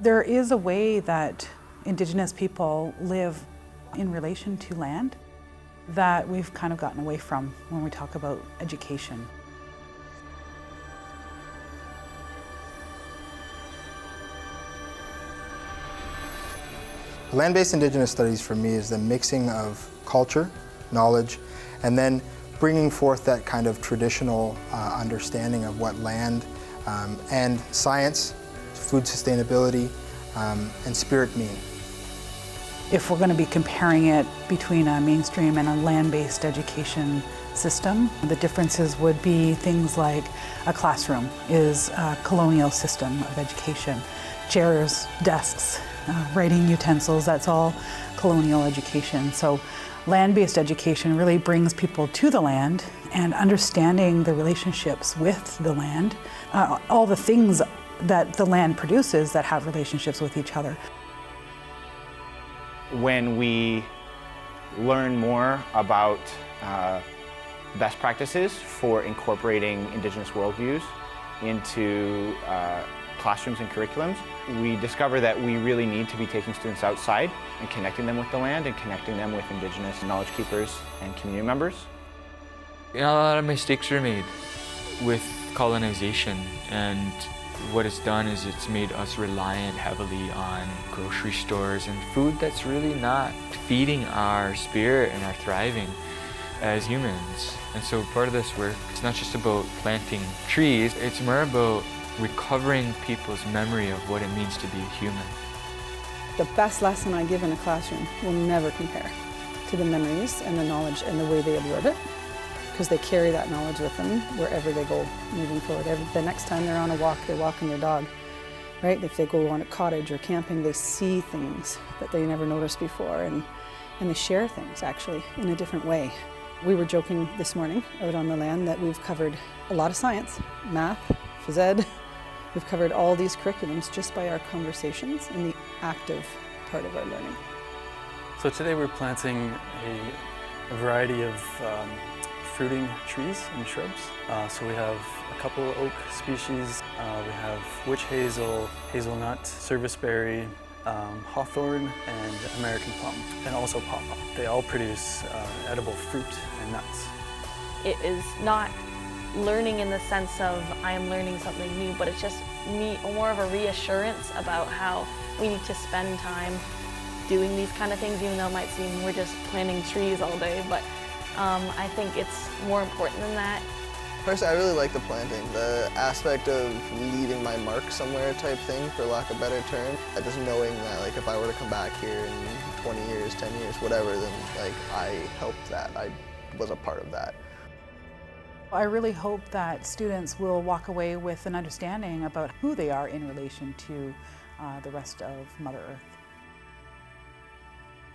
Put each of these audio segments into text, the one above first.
There is a way that Indigenous people live in relation to land that we've kind of gotten away from when we talk about education. Land-based Indigenous studies for me is the mixing of culture, knowledge, and then bringing forth that kind of traditional understanding of what land and science, food sustainability, and spirit mean. If we're going to be comparing it between a mainstream and a land-based education system, the differences would be things like a classroom is a colonial system of education. Chairs, desks, writing utensils, that's all colonial education. So land-based education really brings people to the land and understanding the relationships with the land, all the things that the land produces that have relationships with each other. When we learn more about best practices for incorporating Indigenous worldviews into classrooms and curriculums, we discover that we really need to be taking students outside and connecting them with the land and connecting them with Indigenous knowledge keepers and community members. A lot of mistakes were made with colonization, and what it's done is it's made us reliant heavily on grocery stores and food that's really not feeding our spirit and our thriving as humans. And so part of this work, it's not just about planting trees, it's more about recovering people's memory of what it means to be a human. The best lesson I give in a classroom will never compare to the memories and the knowledge and the way they absorb it, because they carry that knowledge with them wherever they go moving forward. The next time they're on a walk, they're walking their dog, right? If they go on a cottage or camping, they see things that they never noticed before, and they share things actually in a different way. We were joking this morning out on the land that we've covered a lot of science, math, phys ed. We've covered all these curriculums just by our conversations and the active part of our learning. So today we're planting a variety of fruiting trees and shrubs. So we have a couple oak species, we have witch hazel, hazelnut, serviceberry, hawthorn, and American plum, and also pawpaw. They all produce edible fruit and nuts. It is not learning in the sense of I am learning something new, but it's just more of a reassurance about how we need to spend time doing these kind of things, even though it might seem we're just planting trees all day, but I think it's more important than that. Personally, I really like the planting, the aspect of leaving my mark somewhere type thing, for lack of a better term. Just knowing that like if I were to come back here in 20 years, 10 years, whatever, then like I helped that, I was a part of that. I really hope that students will walk away with an understanding about who they are in relation to the rest of Mother Earth.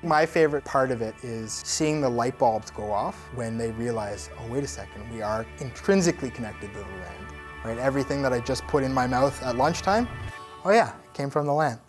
My favorite part of it is seeing the light bulbs go off when they realize, oh, wait a second, we are intrinsically connected to the land, right? Everything that I just put in my mouth at lunchtime, oh yeah, it came from the land.